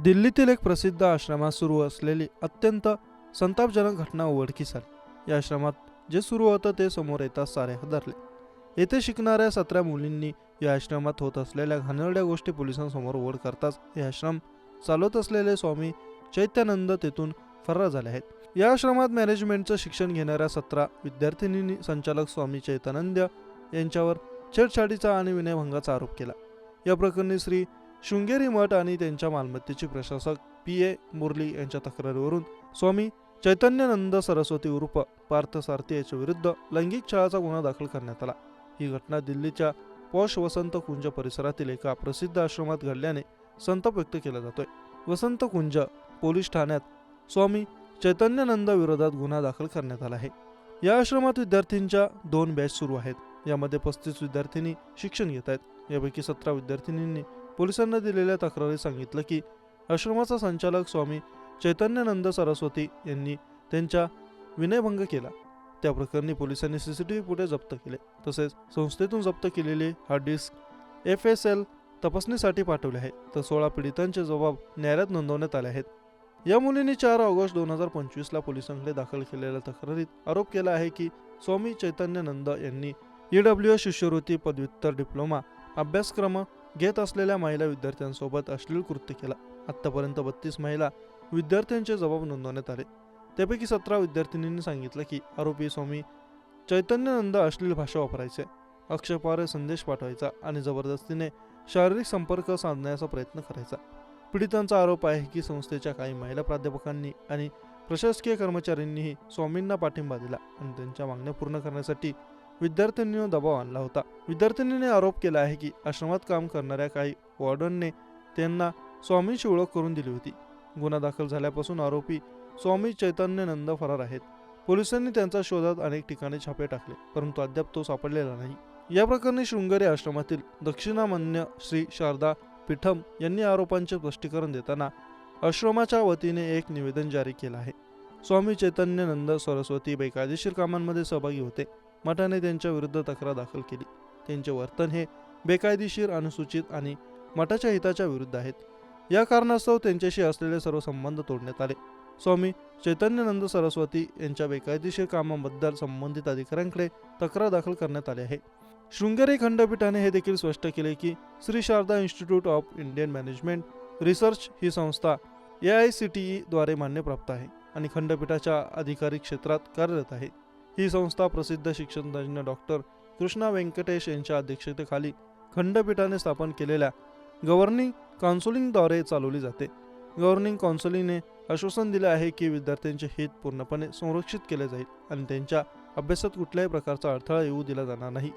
दिल्लीतील एक प्रसिद्ध आश्रमात सुरू असलेली अत्यंत संतापजनक घटना उघडकीस आली. या आश्रमात जे सुरू होतं ते समोर येताच सारे हादरले. येथे शिकणाऱ्या 17 मुलींनी या आश्रमात होत असलेल्या घाणेरड्या गोष्टी पोलिसांसमोर उघड करताच हे आश्रम चालवत असलेले स्वामी चैत्यानंद तेथून फरार झाले आहेत. या आश्रमात मॅनेजमेंटचं शिक्षण घेणाऱ्या 17 विद्यार्थिनींनी संचालक स्वामी चैतन्य यांच्यावर छेडछाडीचा आणि विनयभंगाचा आरोप केला. या प्रकरणी श्री शृंगेरी मठ आणि त्यांच्या मालमत्तेचे प्रशासक P.A. मुरली यांच्या तक्रारीवरून स्वामी चैतन्यानंद सरस्वती उर्फ पार्थ सारथी याच्या विरुद्ध लैंगिक छळाचा गुन्हा दाखल करण्यात आला. ही घटना दिल्लीच्या पॉश वसंत कुंज परिसरातील एका प्रसिद्ध आश्रमात घडल्याने संताप व्यक्त केला जातोय. वसंत कुंज पोलीस ठाण्यात स्वामी चैतन्यानंद विरोधात गुन्हा दाखल करण्यात आला आहे. या आश्रमात विद्यार्थ्यांच्या 2 बॅच सुरू आहेत. यामध्ये 35 विद्यार्थिनी शिक्षण घेत आहेत. यापैकी 17 विद्यार्थिनींनी पोलिसांना दिलेल्या तक्रारीत सांगितलं की आश्रमाचा संचालक स्वामी चैतन्यानंद सरस्वती यांनी त्यांचा विनयभंग केला. त्या प्रकरणी पोलिसांनी CCTV फुटेज जप्त केले. तसेच संस्थेतून जप्त केलेले हार्ड डिस्क FSL तपासणीसाठी पाठवले आहे. तर 16 पीडितांचे जबाब न्यायालयात नोंदवण्यात आले आहेत. या मुलींनी 4 ऑगस्ट 2025 ला पोलिसांकडे दाखल केलेल्या तक्रारीत आरोप केला आहे की स्वामी चैतन्यानंद यांनी EWS शिष्यवृत्ती पदव्युत्तर डिप्लोमा अभ्यासक्रम घेत असलेल्या महिला विद्यार्थ्यांसोबत अश्लील कृत्य केला. आतापर्यंत 32 महिला विद्यार्थ्यांचे जबाब नोंदवण्यात आले. त्यापैकी 17 विद्यार्थिनींनी सांगितलं की आरोपी स्वामी चैतन्यानंद अश्लील भाषा वापरायचे, आक्षेपार्ह संदेश पाठवायचा आणि जबरदस्तीने शारीरिक संपर्क साधण्याचा प्रयत्न करायचा. पीडितांचा आरोप आहे की संस्थेच्या काही महिला प्राध्यापकांनी आणि प्रशासकीय कर्मचाऱ्यांनीही स्वामींना पाठिंबा दिला आणि त्यांच्या मागण्या पूर्ण करण्यासाठी विद्यार्थ्यांनी दबाव आणला होता. विद्यार्थिनीने आरोप केला आहे की आश्रमात काम करणाऱ्या काही वॉर्डनने त्यांना स्वामींची ओळख करून दिली होती. गुन्हा दाखल झाल्यापासून आरोपी स्वामी चैतन्यानंद फरार आहेत. पोलिसांनी त्यांच्या शोधात अनेक ठिकाणी छापे टाकले, परंतु अद्याप तो सापडलेला नाही. या प्रकरणी शृंगेरी आश्रमातील दक्षिणामन्य श्री शारदा पीठम यांनी आरोपांचे स्पष्टीकरण देताना आश्रमाच्या वतीने एक निवेदन जारी केलं आहे. स्वामी चैतन्यानंद सरस्वती बेकायदेशीर कामांमध्ये सहभागी होते. मठाने त्यांच्या विरुद्ध तक्रार दाखल केली. त्यांचे वर्तन हे बेकायदेशीर, अनुसूचित आणि मठाच्या हिताच्या विरुद्ध आहेत. या कारणास्तव त्यांच्याशी असलेले सर्व संबंध तोडण्यात आले. स्वामी चैतन्यानंद सरस्वती यांच्या बेकायदेशीर कामाबद्दल संबंधित अधिकाऱ्यांकडे तक्रार दाखल करण्यात आली आहे. शृंगेरी खंडपीठाने हे देखील स्पष्ट केले की Shri Sharada institute of Indian management research ही संस्था AICTE द्वारे मान्यप्राप्त आहे आणि खंडपीठाच्या अधिकारी क्षेत्रात कार्यरत आहे. ही संस्था प्रसिद्ध शिक्षणतज्ज्ञ डॉक्टर कृष्णा व्यंकटेश यांच्या अध्यक्षतेखाली खंडपीठाने स्थापन केलेल्या गव्हर्निंग काउन्सिलद्वारे चालवली जाते. गव्हर्निंग काउन्सिलने आश्वासन दिले आहे की विद्यार्थ्यांचे हित पूर्णपणे संरक्षित केले जाईल आणि त्यांच्या अभ्यासात कुठल्याही प्रकारचा अडथळा येऊ दिला जाणार नाही.